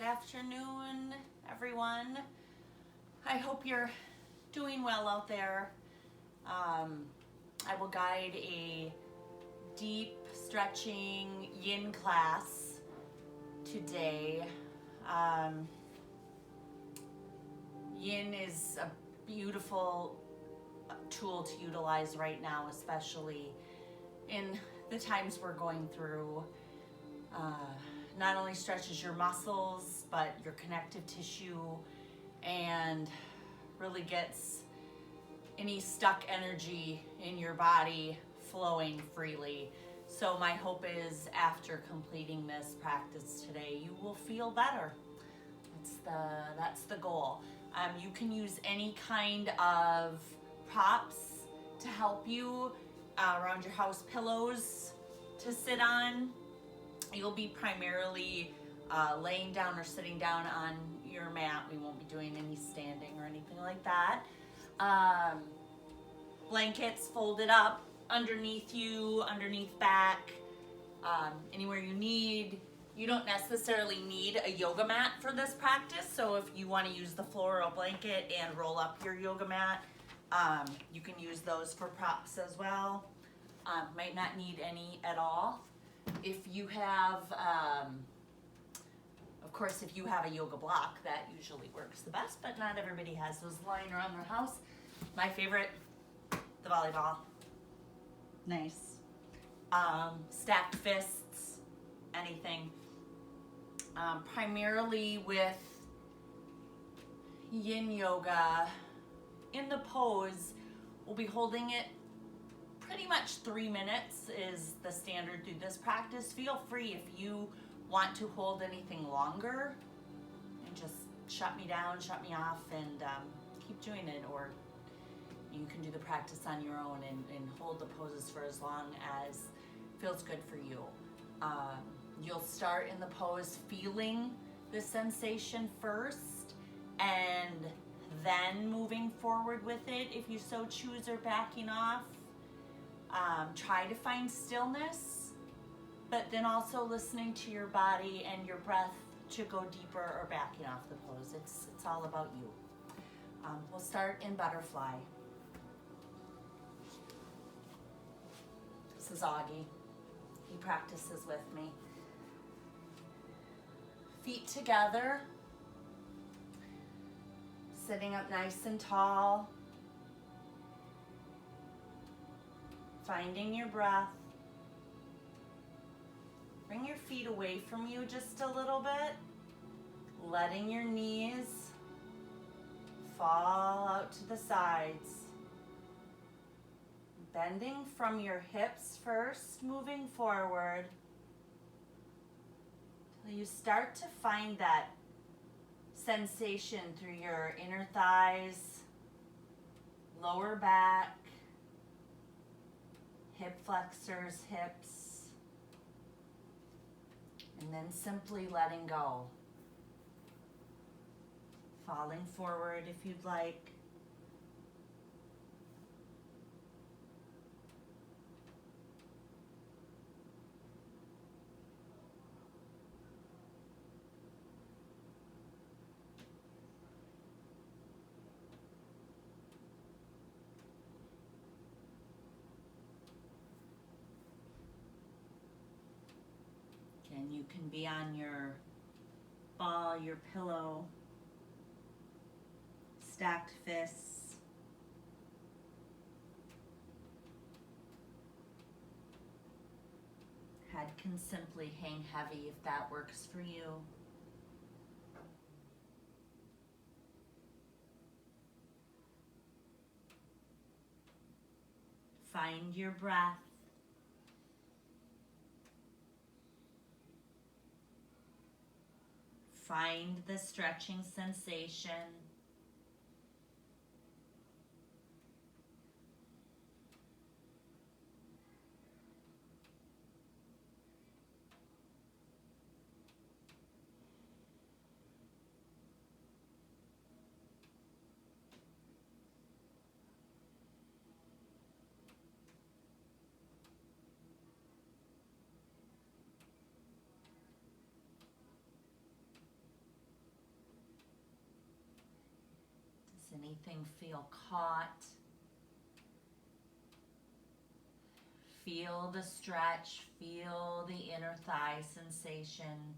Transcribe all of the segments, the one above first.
afternoon, everyone. I hope you're doing well out there. I will guide a deep stretching yin class today. Yin is a beautiful tool to utilize right now, especially in the times we're going through. Not only stretches your muscles, but your connective tissue, and really gets any stuck energy in your body flowing freely. So my hope is after completing this practice today, you will feel better. That's the goal. You can use any kind of props to help you around your house, pillows to sit on. You'll be primarily laying down or sitting down on your mat. We won't be doing any standing or anything like that. Blankets folded up underneath you, underneath back, anywhere you need. You don't necessarily need a yoga mat for this practice, so if you want to use the floor or a blanket and roll up your yoga mat, you can use those for props as well. Might not need any at all. If you have, of course, if you have a yoga block, that usually works the best, but not everybody has those lying around their house. My favorite, the volleyball. Nice. Stacked fists, anything. Primarily with yin yoga, in the pose, we'll be holding it pretty much 3 minutes is the standard through this practice. Feel free if you want to hold anything longer and just shut me down, shut me off, and keep doing it, or you can do the practice on your own and hold the poses for as long as feels good for you. You'll start in the pose feeling the sensation first and then moving forward with it if you so choose, or backing off. Try to find stillness, but then also listening to your body and your breath to go deeper or backing off the pose. It's all about you. We'll start in butterfly. This is Augie. He practices with me. Feet together, sitting up nice and tall. Finding your breath. Bring your feet away from you just a little bit. Letting your knees fall out to the sides. Bending from your hips first, moving forward. Till you start to find that sensation through your inner thighs, lower back, hip flexors, hips, and then simply letting go. Falling forward if you'd like. And you can be on your ball, your pillow, stacked fists. Head can simply hang heavy if that works for you. Find your breath. Find the stretching sensation. anything feel caught. Feel the stretch, feel the inner thigh sensation.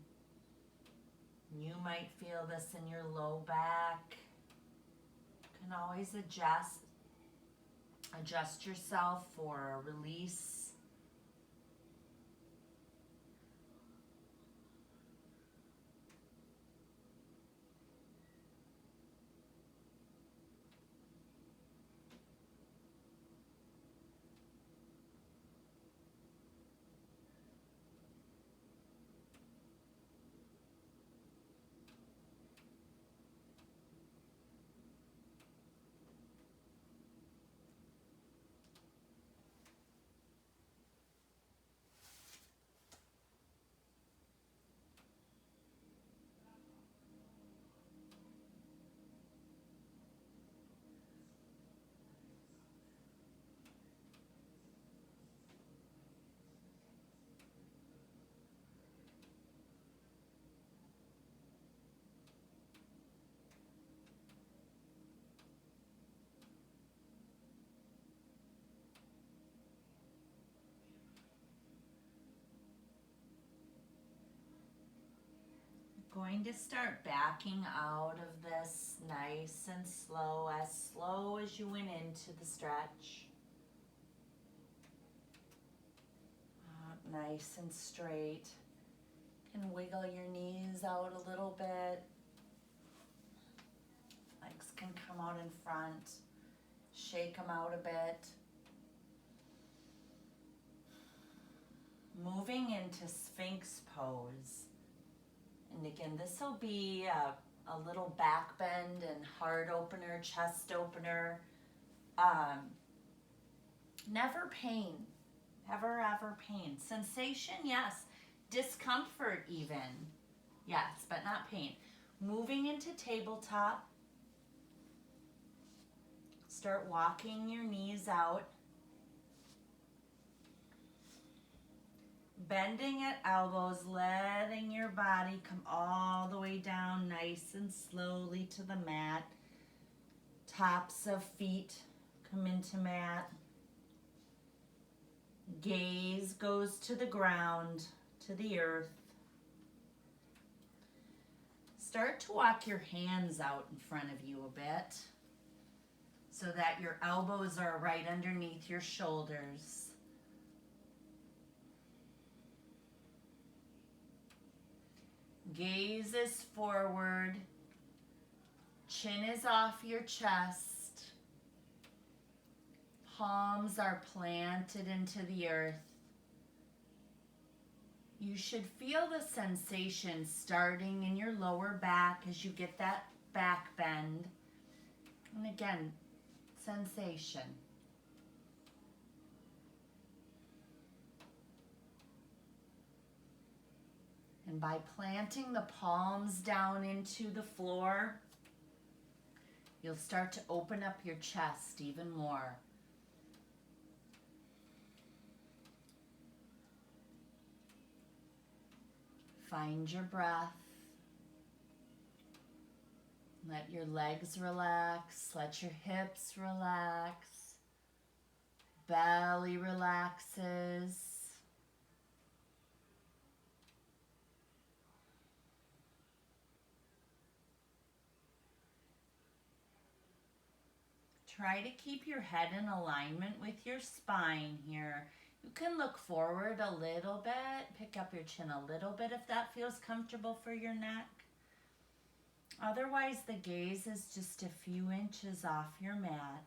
You might feel this in your low back. You can always adjust yourself for a release. Going to start backing out of this nice and slow as you went into the stretch. Nice and straight. Can wiggle your knees out a little bit. Legs can come out in front. Shake them out a bit. Moving into Sphinx pose. And again, this will be a little back bend and heart opener, chest opener. Never pain. Never ever pain. Sensation, yes. Discomfort even. Yes, but not pain. Moving into tabletop. Start walking your knees out. Bending at elbows, letting your body come all the way down nice and slowly to the mat. Tops of feet come into mat. Gaze goes to the ground, to the earth. Start to walk your hands out in front of you a bit so that your elbows are right underneath your shoulders. Gaze is forward, chin is off your chest, palms are planted into the earth. You should feel the sensation starting in your lower back as you get that back bend. And again, sensation. And by planting the palms down into the floor, you'll start to open up your chest even more. Find your breath. Let your legs relax. Let your hips relax. Belly relaxes. Try to keep your head in alignment with your spine here. You can look forward a little bit, pick up your chin a little bit if that feels comfortable for your neck. Otherwise, the gaze is just a few inches off your mat.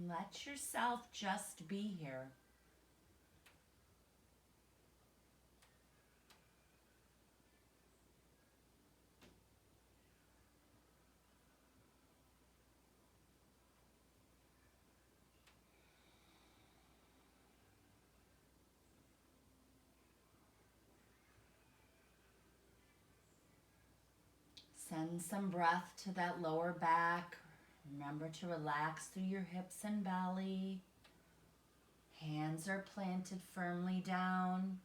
Let yourself just be here. Send some breath to that lower back. Remember to relax through your hips and belly. Hands are planted firmly down.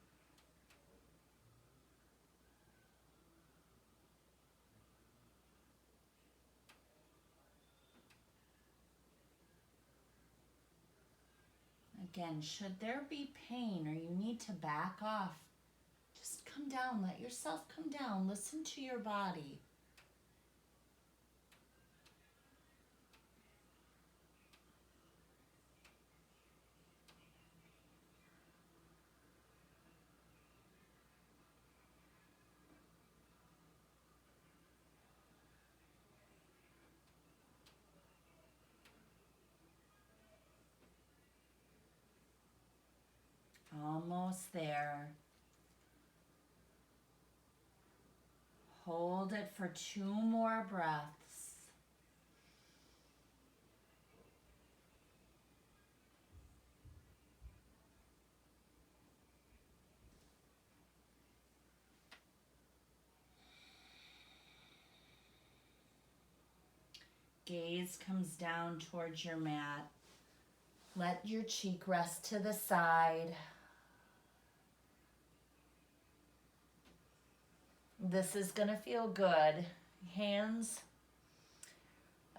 Again, should there be pain or you need to back off, just come down. Let yourself come down. Listen to your body. Almost there. Hold it for 2 more breaths. Gaze comes down towards your mat. Let your cheek rest to the side. This is going to feel good. Hands,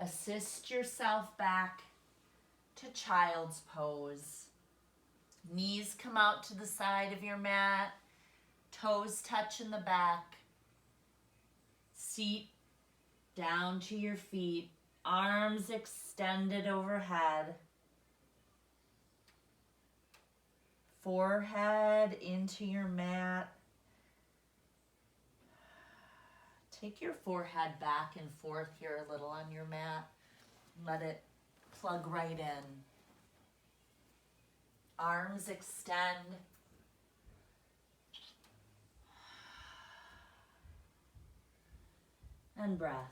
assist yourself back to child's pose. Knees come out to the side of your mat. Toes touch in the back. Seat down to your feet. Arms extended overhead. Forehead into your mat. Take your forehead back and forth here a little on your mat. Let it plug right in. Arms extend. And breath.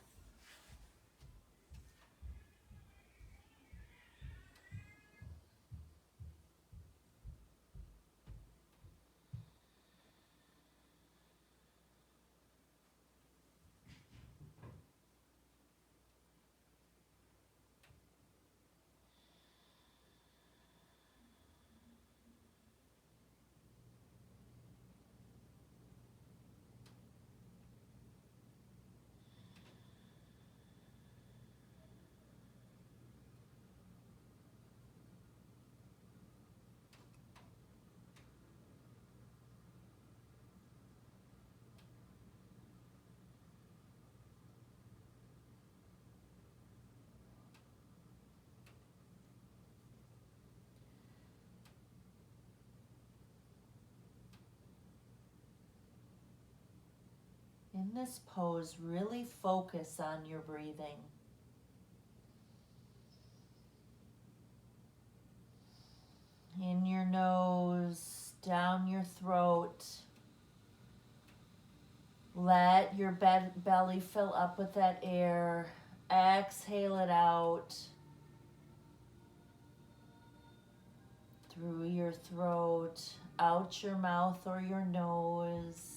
In this pose, really focus on your breathing. In your nose, down your throat. Let your belly fill up with that air. Exhale it out. Through your throat, out your mouth or your nose.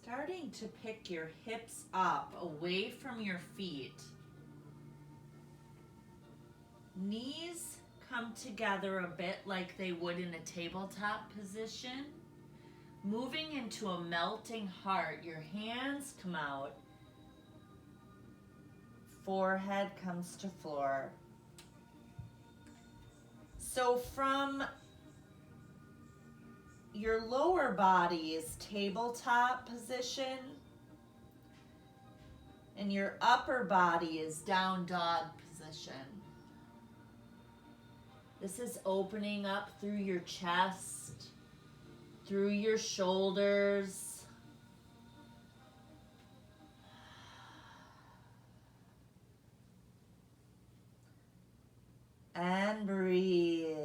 Starting to pick your hips up away from your feet. Knees come together a bit like they would in a tabletop position. Moving into a melting heart. Your hands come out. Forehead comes to floor. So from your lower body is tabletop position, and your upper body is down dog position. This is opening up through your chest, through your shoulders. And breathe.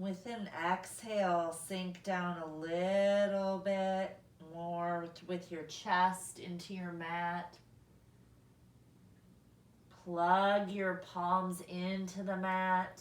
With an exhale, sink down a little bit more with your chest into your mat. Plug your palms into the mat.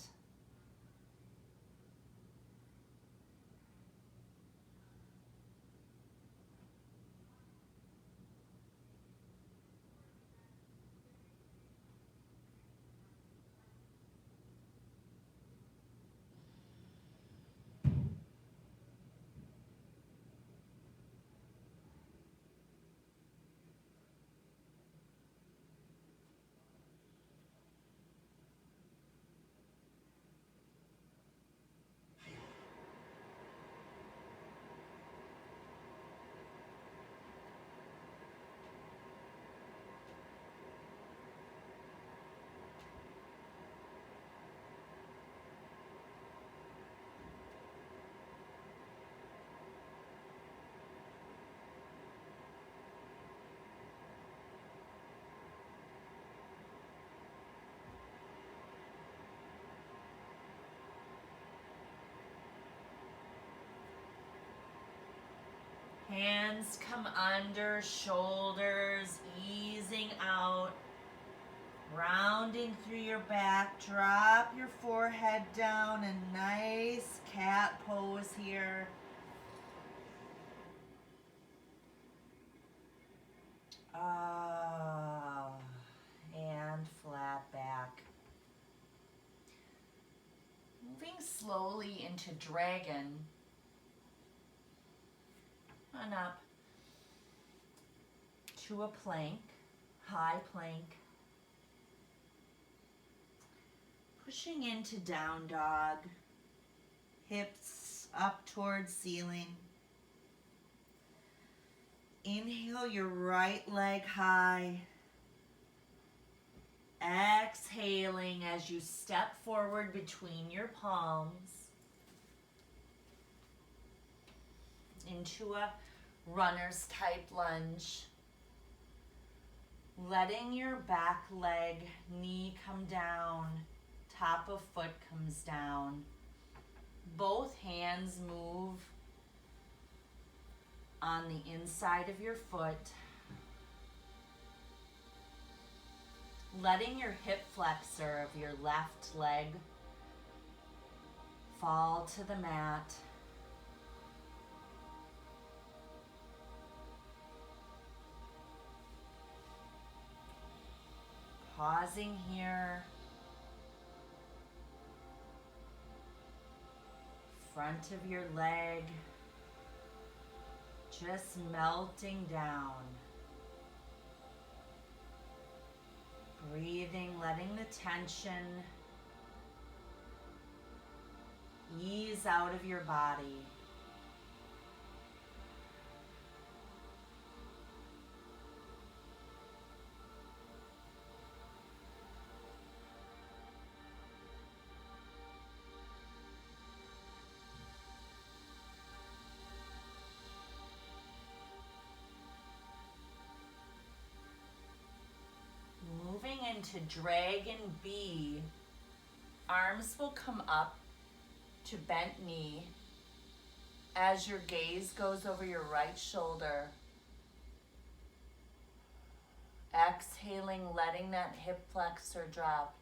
Hands come under shoulders, easing out, rounding through your back. Drop your forehead down, a nice cat pose here. And flat back. Moving slowly into dragon. On up to a plank, high plank. Pushing into down dog, hips up towards ceiling. Inhale your right leg high. Exhaling as you step forward between your palms into a runner's type lunge. Letting your back leg, knee come down, top of foot comes down. Both hands move on the inside of your foot. Letting your hip flexor of your left leg fall to the mat. Pausing here. Front of your leg just melting down. Breathing, letting the tension ease out of your body. Moving into Dragon B, arms will come up to bent knee as your gaze goes over your right shoulder. Exhaling, letting that hip flexor drop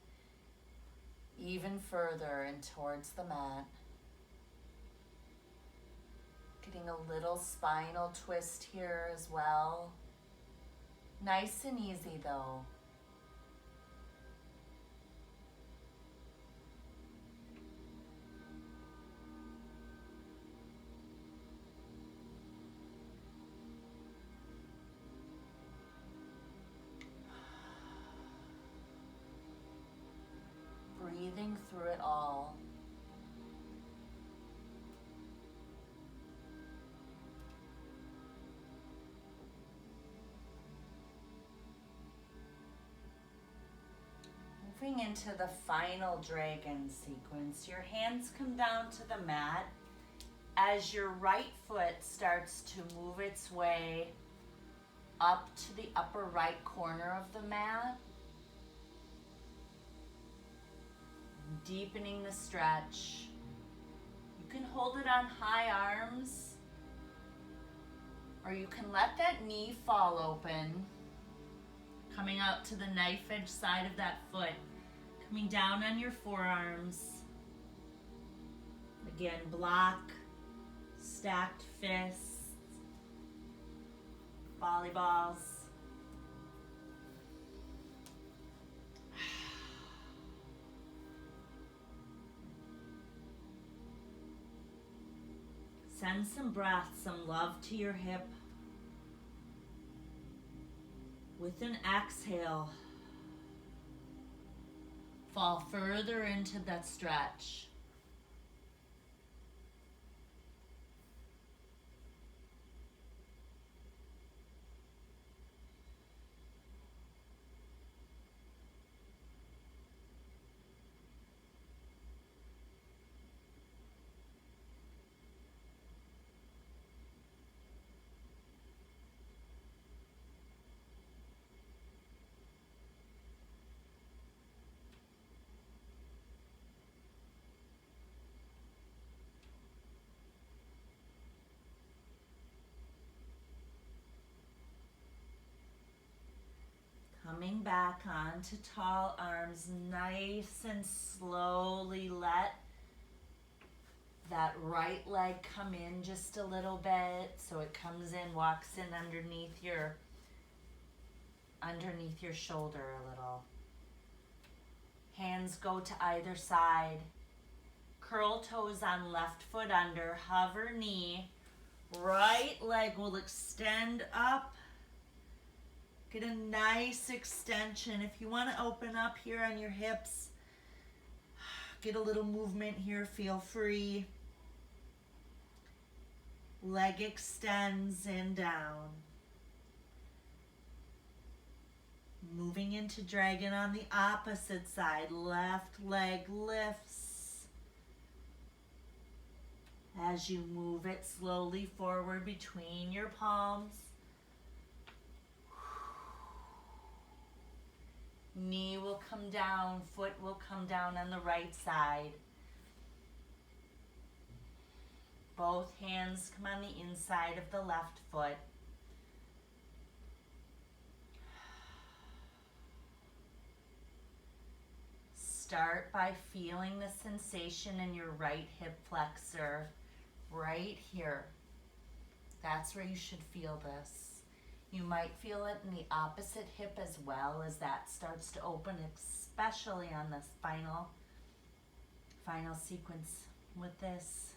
even further and towards the mat. Getting a little spinal twist here as well. Nice and easy though. Breathing through it all. Moving into the final dragon sequence, your hands come down to the mat as your right foot starts to move its way up to the upper right corner of the mat. Deepening the stretch. can hold it on high arms, or you can let that knee fall open, coming out to the knife edge side of that foot, coming down on your forearms. Again, block, stacked fists, volleyballs. Send some breath, some love to your hip. With an exhale, fall further into that stretch. Coming back onto tall arms, nice and slowly let that right leg come in just a little bit so it comes in, walks in underneath your shoulder a little. Hands go to either side. Curl toes on left foot under, hover knee. Right leg will extend up. Get a nice extension. If you want to open up here on your hips, get a little movement here, feel free. Leg extends and down. Moving into dragon on the opposite side. Left leg lifts. As you move it slowly forward between your palms. Knee will come down, foot will come down on the right side. Both hands come on the inside of the left foot. Start by feeling the sensation in your right hip flexor, right here. That's where you should feel this. You might feel it in the opposite hip as well as that starts to open, especially on this final sequence with this.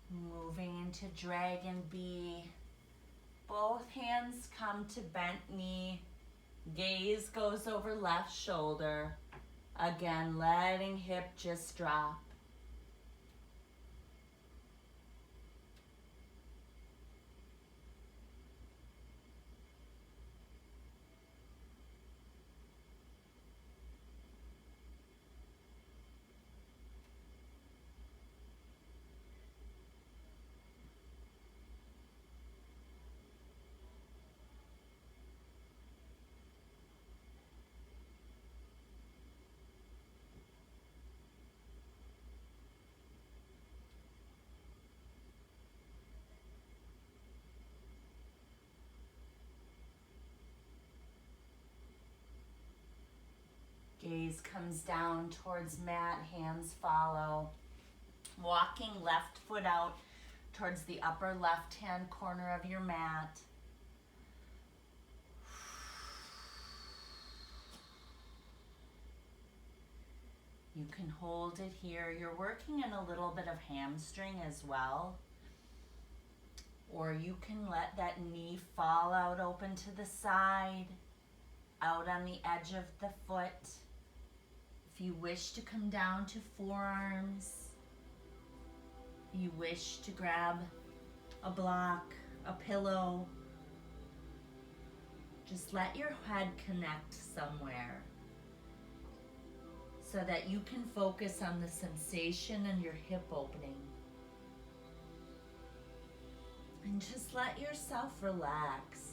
Moving into Dragon B. Both hands come to bent knee. Gaze goes over left shoulder. Again, letting hip just drop. Gaze comes down towards mat, hands follow. Walking left foot out towards the upper left-hand corner of your mat. You can hold it here. You're working in a little bit of hamstring as well. Or you can let that knee fall out open to the side, out on the edge of the foot. If you wish to come down to forearms, you wish to grab a block, a pillow. Just let your head connect somewhere so that you can focus on the sensation in your hip opening. And just let yourself relax.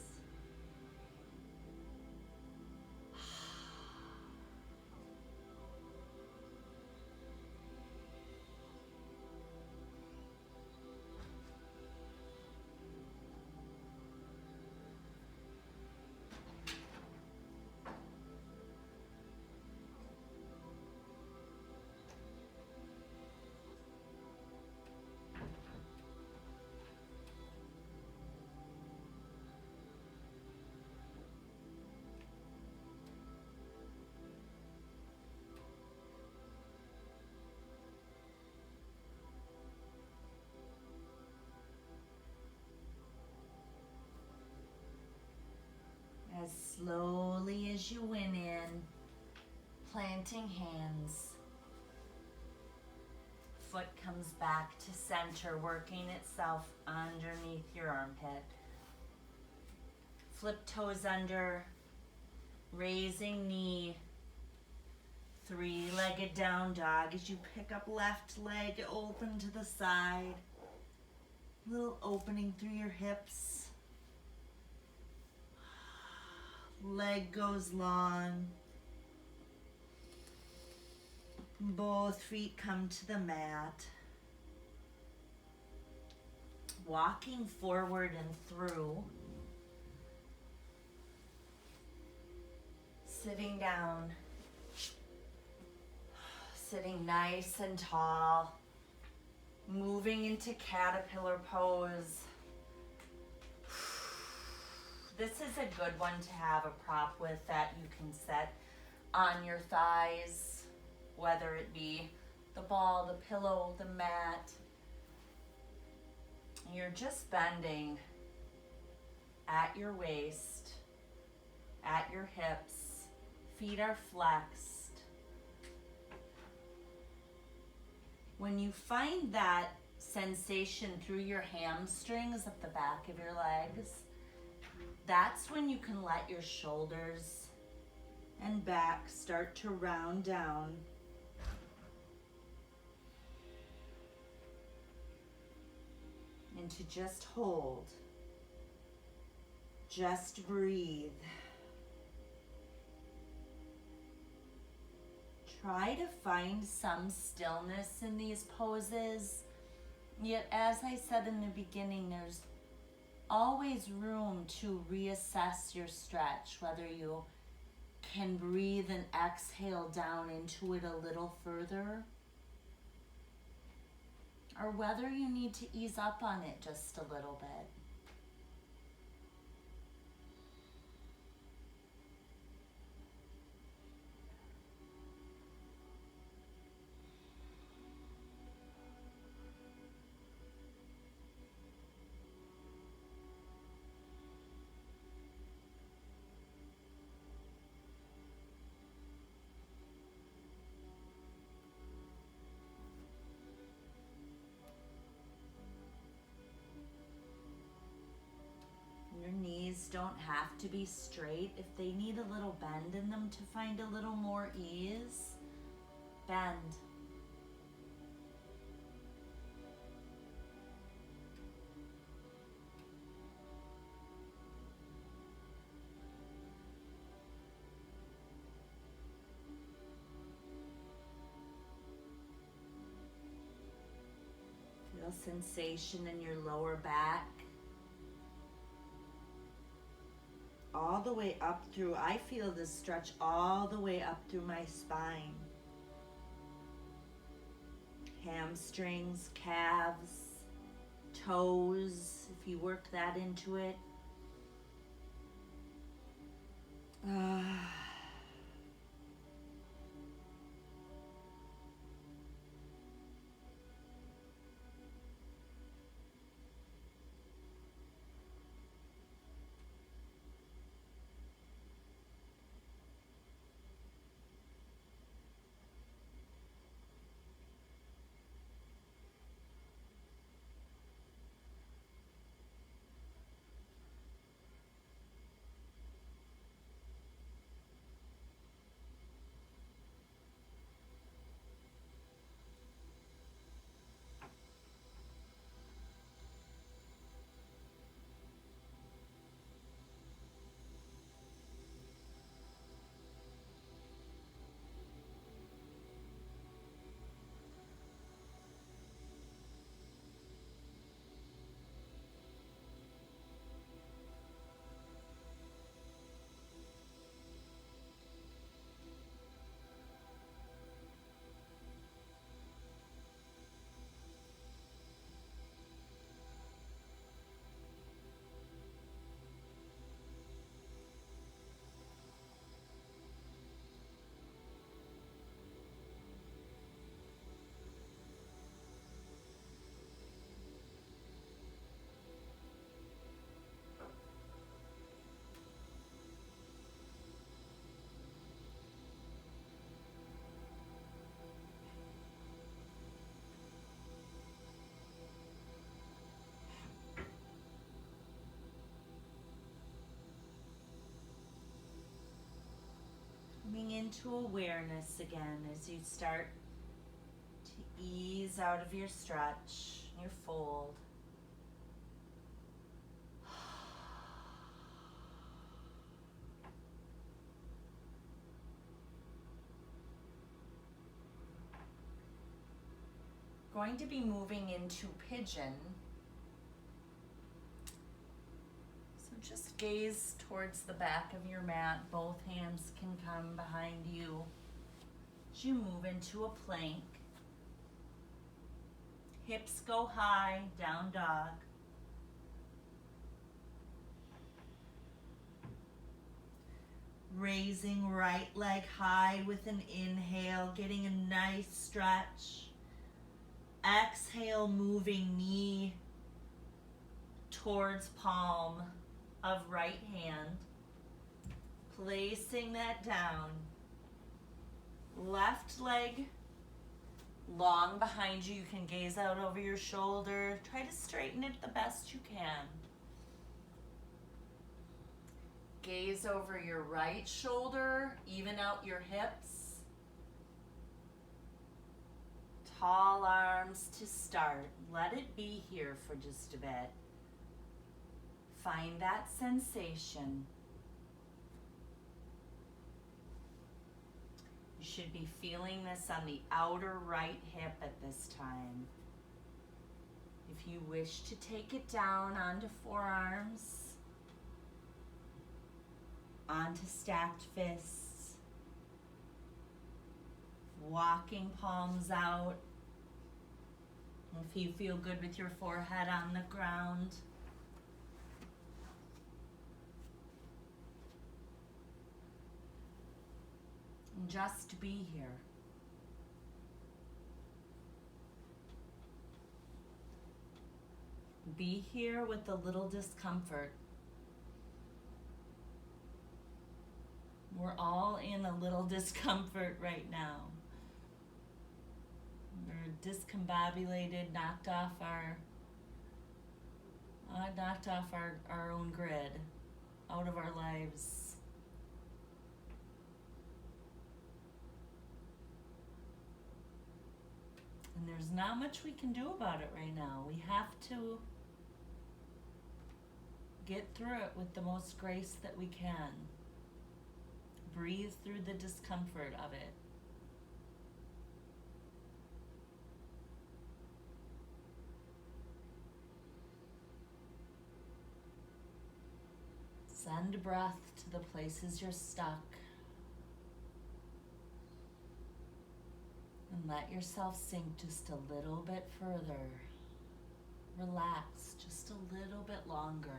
As slowly as you went in, planting hands. Foot comes back to center, working itself underneath your armpit. Flip toes under, raising knee. Three-legged down dog as you pick up left leg, open to the side. Little opening through your hips. Leg goes long. Both feet come to the mat. Walking forward and through. Sitting down. Sitting nice and tall. Moving into caterpillar pose. This is a good one to have a prop with that you can set on your thighs, whether it be the ball, the pillow, the mat. You're just bending at your waist, at your hips. Feet are flexed. When you find that sensation through your hamstrings up the back of your legs, that's when you can let your shoulders and back start to round down. And to just hold. Just breathe. Try to find some stillness in these poses. Yet, as I said in the beginning, there's always room to reassess your stretch, whether you can breathe and exhale down into it a little further, or whether you need to ease up on it just a little bit. Your knees don't have to be straight. If they need a little bend in them to find a little more ease, bend. Feel sensation in your lower back. All the way up through, I feel this stretch all the way up through my spine. Hamstrings, calves, toes, if you work that into it. Coming into awareness again as you start to ease out of your stretch, your fold. Going to be moving into pigeon. So just gaze towards the back of your mat. Both hands can come behind you as you move into a plank. Hips go high, down dog. Raising right leg high with an inhale, getting a nice stretch. Exhale, moving knee towards palm of right hand. Placing that down. Left leg long behind you. You can gaze out over your shoulder. Try to straighten it the best you can. Gaze over your right shoulder. Even out your hips. Tall arms to start. Let it be here for just a bit. Find that sensation. You should be feeling this on the outer right hip at this time. If you wish to take it down onto forearms, onto stacked fists, walking palms out. If you feel good with your forehead on the ground. And just be here. Be here with a little discomfort. We're all in a little discomfort right now. We're discombobulated, knocked off our own grid, out of our lives. And there's not much we can do about it right now. We have to get through it with the most grace that we can. Breathe through the discomfort of it. Send breath to the places you're stuck. And let yourself sink just a little bit further. Relax just a little bit longer.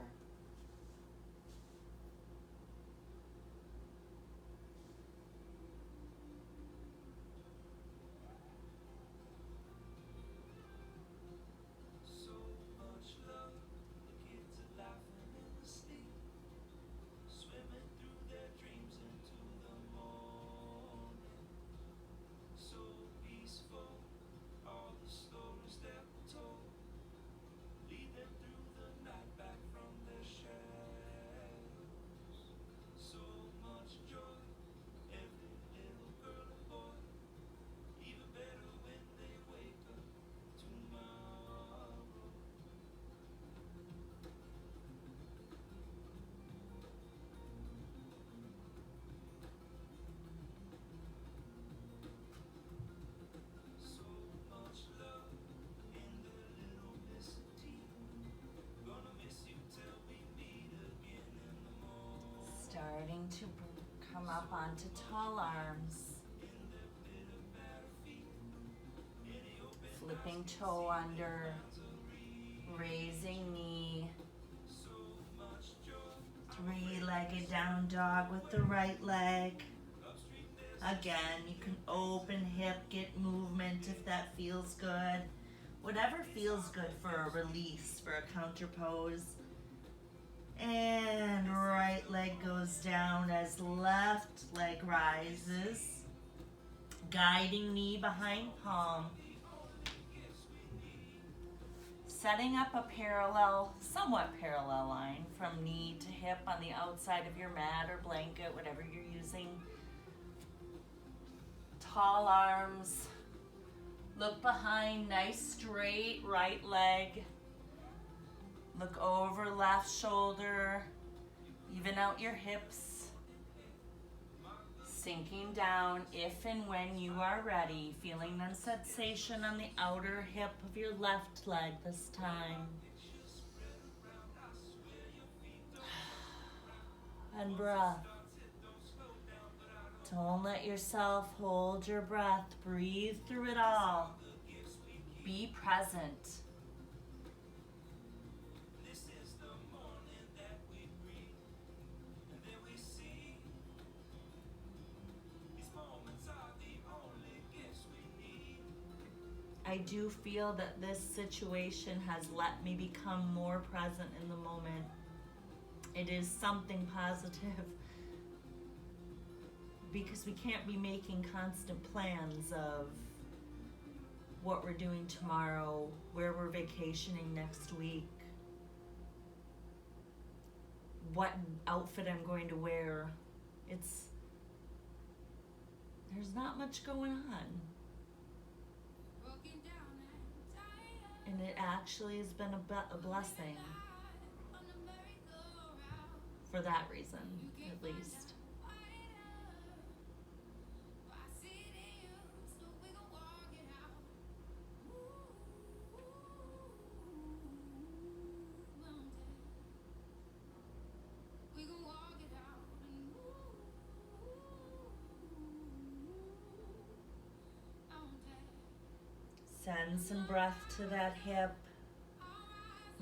Starting to come up onto tall arms. Flipping toe under, raising knee. Three-legged down dog with the right leg. Again, you can open hip, get movement if that feels good. Whatever feels good for a release, for a counter pose. And right leg goes down as left leg rises. Guiding knee behind palm. Setting up a parallel, somewhat parallel line from knee to hip on the outside of your mat or blanket, whatever you're using. tall arms. Look behind, nice straight right leg. Look over left shoulder. Even out your hips. Sinking down if and when you are ready. Feeling the sensation on the outer hip of your left leg this time. And breath. Don't let yourself hold your breath. Breathe through it all. Be present. I do feel that this situation has let me become more present in the moment. It is something positive because we can't be making constant plans of what we're doing tomorrow, where we're vacationing next week, what outfit I'm going to wear. There's not much going on. And it actually has been a blessing for that reason, at least. Send some breath to that hip.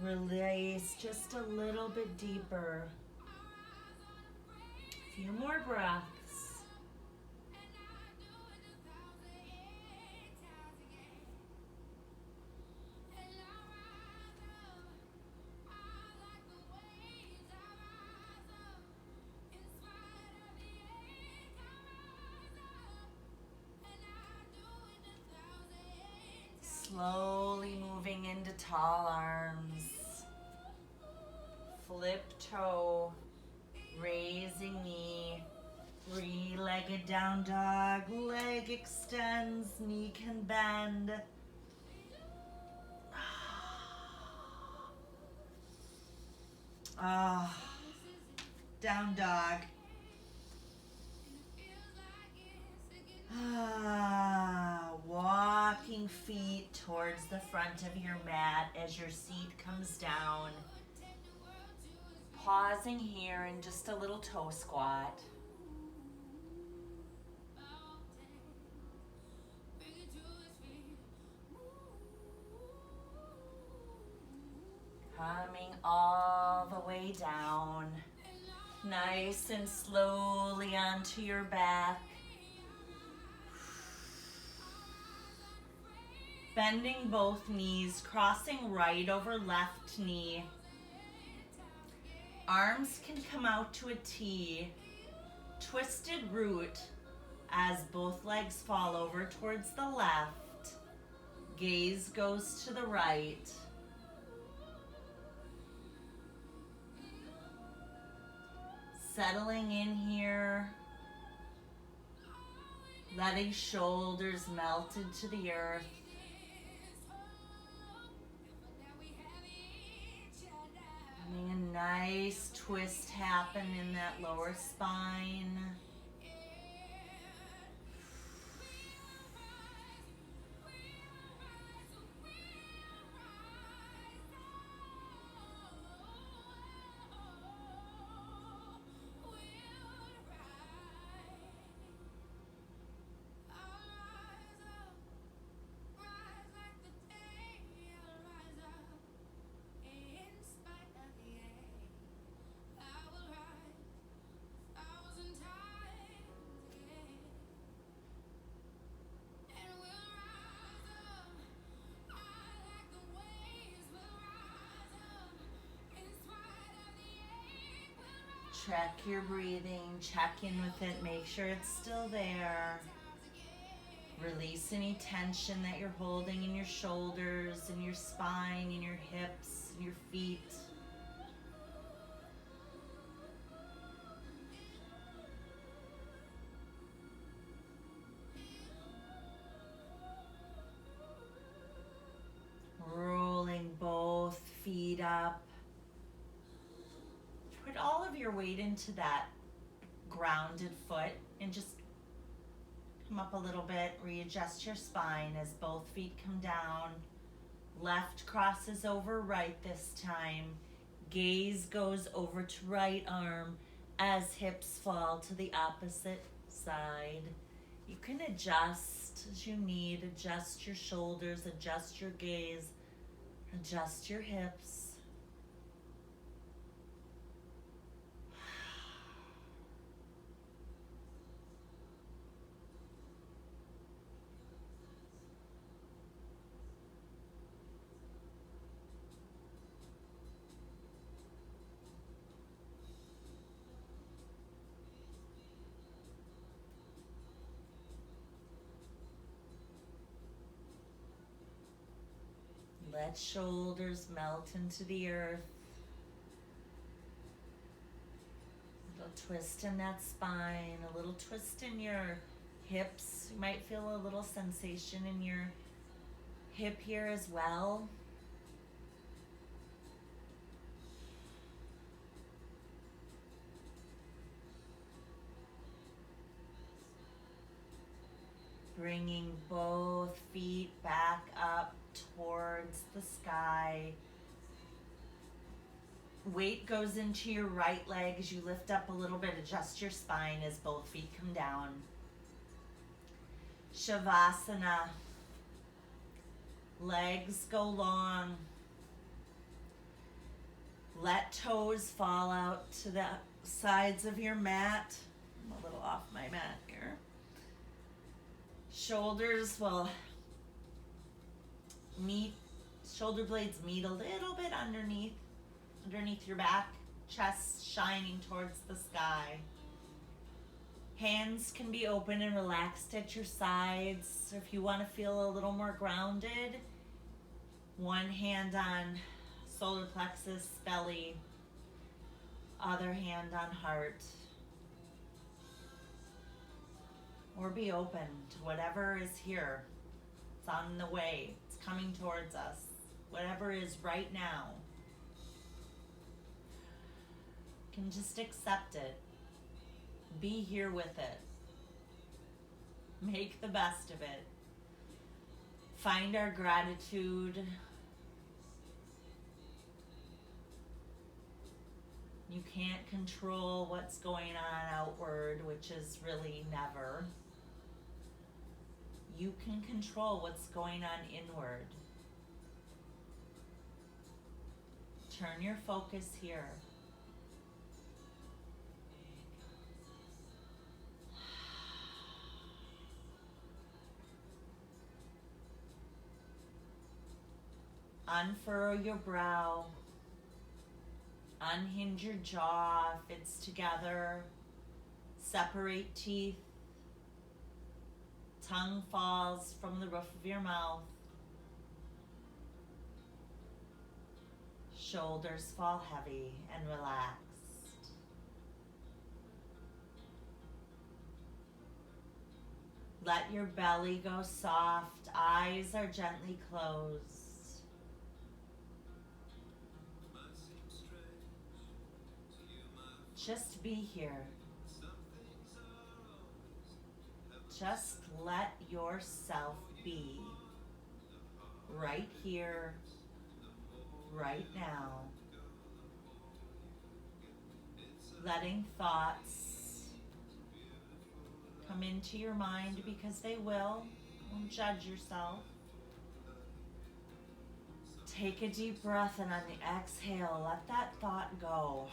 Release just a little bit deeper. A few more breaths. Slowly moving into tall arms. Flip toe, raising knee, three-legged down dog, leg extends, knee can bend. Down dog. Walking feet towards the front of your mat as your seat comes down. Pausing here in just a little toe squat. Coming all the way down. Nice and slowly onto your back. Bending both knees, crossing right over left knee. Arms can come out to a T. Twisted root as both legs fall over towards the left. Gaze goes to the right. Settling in here. Letting shoulders melt into the earth. Having a nice twist happen in that lower spine. Check your breathing, check in with it, make sure it's still there. Release any tension that you're holding in your shoulders, in your spine, in your hips, in your feet. your weight into that grounded foot and just come up a little bit. Readjust your spine as both feet come down. Left crosses over right this time. Gaze goes over to right arm as hips fall to the opposite side. You can adjust as you need. Adjust your shoulders, adjust your gaze, adjust your hips. Let shoulders melt into the earth. A little twist in that spine, a little twist in your hips. You might feel a little sensation in your hip here as well. Bringing both feet back up towards the sky. Weight goes into your right leg as you lift up a little bit. Adjust your spine as both feet come down. Shavasana. Legs go long. Let toes fall out to the sides of your mat. I'm a little off my mat here. Shoulders will meet, shoulder blades meet a little bit underneath your back, chest shining towards the sky. Hands can be open and relaxed at your sides. If you want to feel a little more grounded, one hand on solar plexus, belly, other hand on heart. Or be open to whatever is here. It's on the way. It's coming towards us. Whatever is right now. You can just accept it. Be here with it. Make the best of it. Find our gratitude. You can't control what's going on outward, which is really never. You can control what's going on inward. Turn your focus here. Unfurrow your brow. Unhinge your jaw if it's together. Separate teeth. Tongue falls from the roof of your mouth. Shoulders fall heavy and relaxed. Let your belly go soft. Eyes are gently closed. Just be here. Just let yourself be. Right here, right now. Letting thoughts come into your mind because they will. Don't judge yourself. Take a deep breath and on the exhale, let that thought go.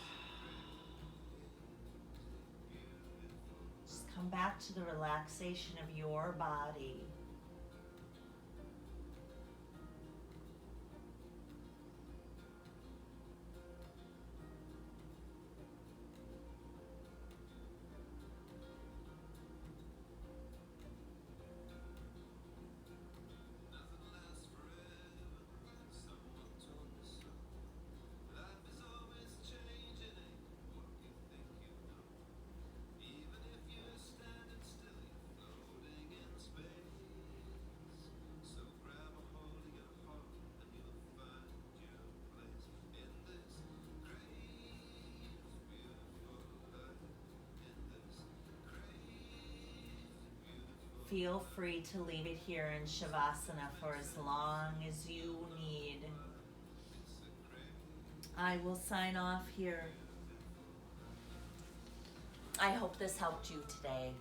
Come back to the relaxation of your body. feel free to leave it here in Shavasana for as long as you need. I will sign off here. I hope this helped you today.